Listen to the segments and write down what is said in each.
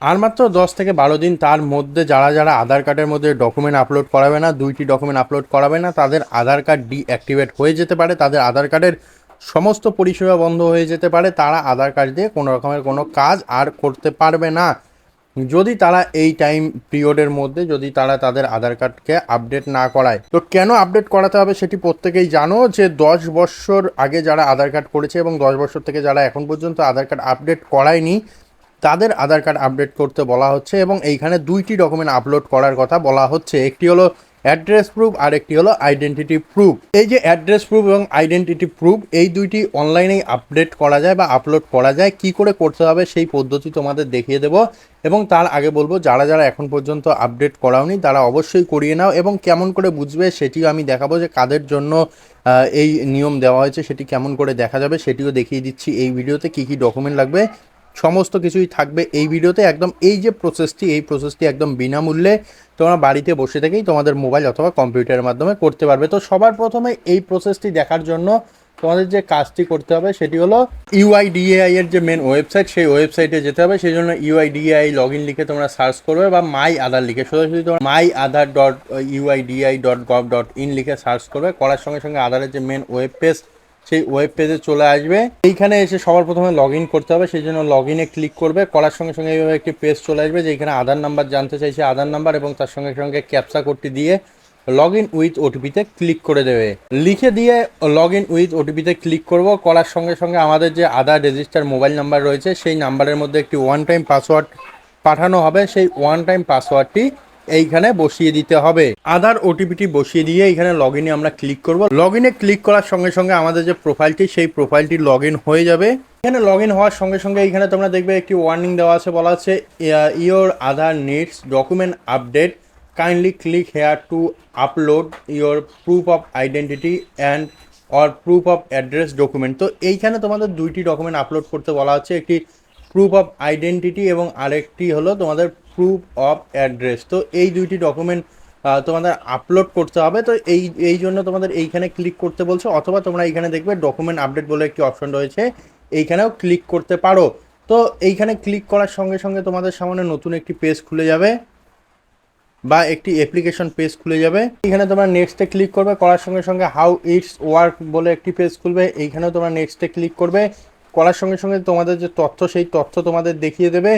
আর মাত্র 10 থেকে 12 দিন, তার মধ্যে যারা যারা আধার কার্ডের মধ্যে ডকুমেন্ট আপলোড করাবে না, 2টি ডকুমেন্ট আপলোড করাবে না, তাদের আধার কার্ড ডিঅ্যাক্টিভেট হয়ে যেতে পারে, তাদের আধার কার্ডের সমস্ত পরিষেবা বন্ধ হয়ে যেতে পারে, তারা আধার কার্ড দিয়ে কোনো রকমের কোনো কাজ আর করতে পারবে না যদি তারা এই টাইম পিরিয়ডের মধ্যে যদি তারা তাদের আধার কার্ডকে আপডেট না করায়। তো কেন আপডেট করাতে হবে সেটি প্রত্যেকেই জানো, যে 10 বছর আগে যারা আধার কার্ড করেছে এবং 10 বছর থেকে যারা এখন পর্যন্ত আধার কার্ড আপডেট করায়নি, তাদের আধার কার্ড আপডেট করতে বলা হচ্ছে এবং এইখানে 2টি ডকুমেন্ট আপলোড করার কথা বলা হচ্ছে। একটি হলো অ্যাড্রেস প্রুফ আর একটি হলো আইডেন্টিটি প্রুফ। এই যে অ্যাড্রেস প্রুফ এবং আইডেন্টিটি প্রুফ, এই দুইটি অনলাইনেই আপডেট করা যায় বা আপলোড করা যায়। কি করে করতে হবে সেই পদ্ধতি তোমাদের দেখিয়ে দেবো, এবং তার আগে বলবো যারা যারা এখন পর্যন্ত আপডেট করাওনি তারা অবশ্যই করিয়ে নাও, এবং কেমন করে বুঝবে সেটিও আমি দেখাবো, যে কাদের জন্য এই নিয়ম দেওয়া হয়েছে সেটি কেমন করে দেখা যাবে সেটিও দেখিয়ে দিচ্ছি এই ভিডিওতে। কী কী ডকুমেন্ট লাগবে সমস্ত কিছুই থাকবে এই ভিডিওতে। একদম এই যে প্রসেসটি, এই প্রসেসটি একদম বিনামূল্যে তোমরা বাড়িতে বসে থেকেই তোমাদের মোবাইল অথবা কম্পিউটারের মাধ্যমে করতে পারবে। তো সবার প্রথমে এই প্রসেসটি দেখার জন্য তোমাদের যে কাজটি করতে হবে সেটি হলো ইউআইডিএআই এর যে মেন ওয়েবসাইট, সেই ওয়েবসাইটে যেতে হবে। সেই জন্য ইউআইডিএআই লগ ইন লিখে তোমরা সার্চ করবে, বা মাই আধার লিখে সোজাসুজি তোমরা myaadhar.uidi.gov.in লিখে সার্চ করবে। করার সঙ্গে সঙ্গে আধারের যে মেন ওয়েব পেজ, সেই ওয়েব পেজে চলে আসবে। এইখানে এসে সবার প্রথমে লগ ইন করতে হবে, সেই জন্য লগ ইনে ক্লিক করবে। করার সঙ্গে সঙ্গে এইভাবে একটি পেজ চলে আসবে, যেখানে আধার নাম্বার জানতে চাইছে, আধার নাম্বার এবং তার সঙ্গে সঙ্গে ক্যাপচা কোডটি দিয়ে লগ ইন উইথ ওটিপিতে ক্লিক করে দেবে। লিখে দিয়ে লগ ইন উইথ ওটিপিতে ক্লিক করব। করার সঙ্গে সঙ্গে আমাদের যে আধার রেজিস্টার মোবাইল নাম্বার রয়েছে, সেই নাম্বারের মধ্যে একটি ওয়ান টাইম পাসওয়ার্ড পাঠানো হবে। সেই ওয়ান টাইম পাসওয়ার্ডটি এইখানে বসিয়ে দিতে হবে। আধার ওটিপিটি বসিয়ে দিয়ে এইখানে লগ ইনে আমরা ক্লিক করব। লগ ইনে ক্লিক করার সঙ্গে সঙ্গে আমাদের যে প্রোফাইলটি, সেই প্রোফাইলটি লগ ইন হয়ে যাবে। এখানে লগ ইন হওয়ার সঙ্গে সঙ্গে এইখানে তোমরা দেখবে একটি ওয়ার্নিং দেওয়া আছে, বলা আছে your Aadhaar needs document update, kindly click here two upload your proof of identity and or proof of address document. তো এইখানে তোমাদের 2টি ডকুমেন্ট আপলোড করতে বলা হচ্ছে, একটি প্রুফ অফ আইডেন্টিটি এবং আরেকটি হলো তোমাদের প্রুফ অফ অ্যাড্রেস। তো এই 2টি ডকুমেন্ট তোমাদের আপলোড করতে হবে। তো এই জন্য তোমাদের এইখানে ক্লিক করতে বলছো, অথবা তোমরা এইখানে দেখবে ডকুমেন্ট আপডেট বলে একটি অপশন রয়েছে, এইখানেও ক্লিক করতে পারো। তো এইখানে ক্লিক করার সঙ্গে সঙ্গে তোমাদের সামনে নতুন একটি পেজ খুলে যাবে, বা একটি অ্যাপ্লিকেশন পেজ খুলে যাবে। এখানে তোমরা নেক্সটে ক্লিক করবে। করার সঙ্গে সঙ্গে হাউ ইটস ওয়ার্ক বলে একটি পেজ খুলবে, এইখানেও তোমরা নেক্সটে ক্লিক করবে। করার সঙ্গে সঙ্গে তোমাদের যে তথ্য, সেই তথ্য তোমাদের দেখিয়ে দেবে।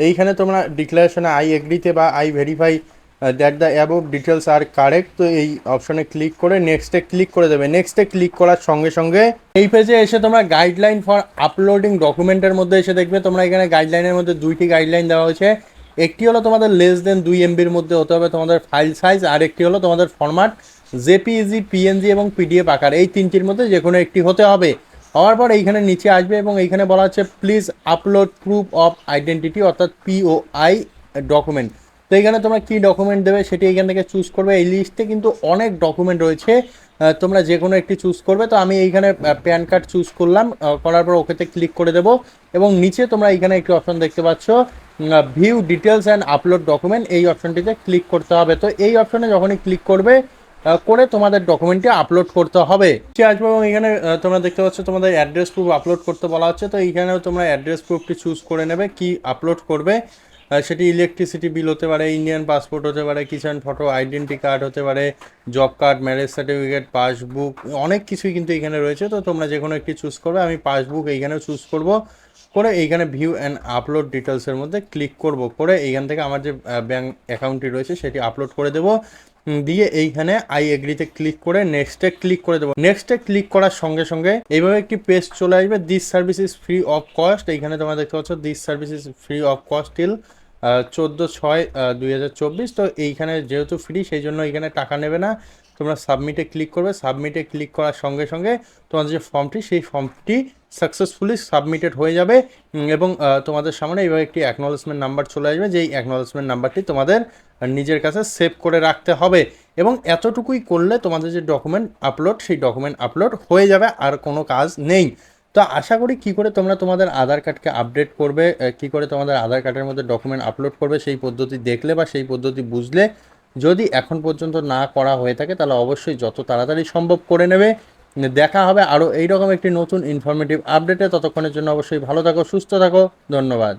এইখানে তোমরা ডিক্লারেশনে আই এগ্রিতে বা I verify that the above details are correct, তো এই অপশনে ক্লিক করে নেক্সটে ক্লিক করে দেবে। নেক্সটে ক্লিক করার সঙ্গে সঙ্গে এই পেজে এসে তোমরা গাইডলাইন ফর আপলোডিং ডকুমেন্টের মধ্যে এসে দেখবে, তোমরা এখানে গাইডলাইনের মধ্যে 2টি গাইডলাইন দেওয়া হয়েছে। একটি হলো তোমাদের লেস দেন 2 MBর মধ্যে হতে হবে তোমাদের ফাইল সাইজ, আর একটি হলো তোমাদের ফরম্যাট জেপিইজি, পিএনজি এবং পিডিএফ আকার, এই 3টির মধ্যে যে কোনো একটি হতে হবে। হওয়ার পর এইখানে নিচে আসবে এবং এইখানে বলা হচ্ছে please upload proof of identity, অর্থাৎ পিওআই ডকুমেন্ট। তো এইখানে তোমরা কী ডকুমেন্ট দেবে সেটি এইখান থেকে চুজ করবে। এই লিস্টে কিন্তু অনেক ডকুমেন্ট রয়েছে, তোমরা যে কোনো একটি চুজ করবে। তো আমি এইখানে প্যান কার্ড চুজ করলাম, করার পর ওকেতে ক্লিক করে দেবো। এবং নিচে তোমরা এইখানে একটি অপশন দেখতে পাচ্ছ, view details and upload document, এই অপশনটিতে ক্লিক করতে হবে। তো এই অপশনে যখনই ক্লিক করবে করে তোমাদের ডকুমেন্টটি আপলোড করতে হবে। সে আসবে এবং এখানে তোমরা দেখতে পাচ্ছ তোমাদের অ্যাড্রেস প্রুফ আপলোড করতে বলা হচ্ছে। তো এইখানেও তোমরা অ্যাড্রেস প্রুফটি চুজ করে নেবে কি আপলোড করবে। সেটি ইলেকট্রিসিটি বিল হতে পারে, ইন্ডিয়ান পাসপোর্ট হতে পারে, কিষাণ ফটো, আইডেন্টি কার্ড হতে পারে, job card, marriage certificate, passbook, অনেক কিছুই কিন্তু এখানে রয়েছে। তো তোমরা যে কোনো একটি চুজ করবে। আমি পাসবুক এইখানেও চুজ করব, করে এইখানে ভিউ অ্যান্ড আপলোড ডিটেলসের মধ্যে ক্লিক করব, করে এইখান থেকে আমার যে ব্যাঙ্ক অ্যাকাউন্টটি রয়েছে সেটি আপলোড করে দেবো। দিয়ে এইখানে আই এগ্রিতে ক্লিক করে নেক্সটে ক্লিক করে দেবো। নেক্সটে ক্লিক করার সঙ্গে সঙ্গে এইভাবে একটি পেজ চলে আসবে, this service is free of cost. এইখানে তোমরা দেখতে পাচ্ছ this service is free of cost till 14/6/2024। তো এইখানে যেহেতু ফ্রি, সেই জন্য এইখানে টাকা নেবে না। তোমরা সাবমিটে ক্লিক করবে। সাবমিটে ক্লিক করার সঙ্গে সঙ্গে তোমাদের যে ফর্মটি, সেই ফর্মটি সাকসেসফুলি সাবমিটেড হয়ে যাবে, এবং তোমাদের সামনে এইভাবে একটি অ্যাকনলেজমেন্ট নাম্বার চলে আসবে, যেই অ্যাকনলেজমেন্ট নাম্বারটি তোমাদের নিজের কাছে সেভ করে রাখতে হবে। এবং এতটুকুই করলে তোমাদের যে ডকুমেন্ট আপলোড, সেই ডকুমেন্ট আপলোড হয়ে যাবে, আর কোনো কাজ নেই। তো আশা করি কী করে তোমরা তোমাদের আধার কার্ডকে আপডেট করবে, কী করে তোমাদের আধার কার্ডের মধ্যে ডকুমেন্ট আপলোড করবে, সেই পদ্ধতি দেখলে বা সেই পদ্ধতি বুঝলে। যদি এখন পর্যন্ত না করা হয়ে থাকে তাহলে অবশ্যই যত তাড়াতাড়ি সম্ভব করে নেবে। দেখা হবে আরও এইরকম একটি নতুন ইনফরমেটিভ আপডেটে। ততক্ষণের জন্য অবশ্যই ভালো থাকো, সুস্থ থাকো, ধন্যবাদ।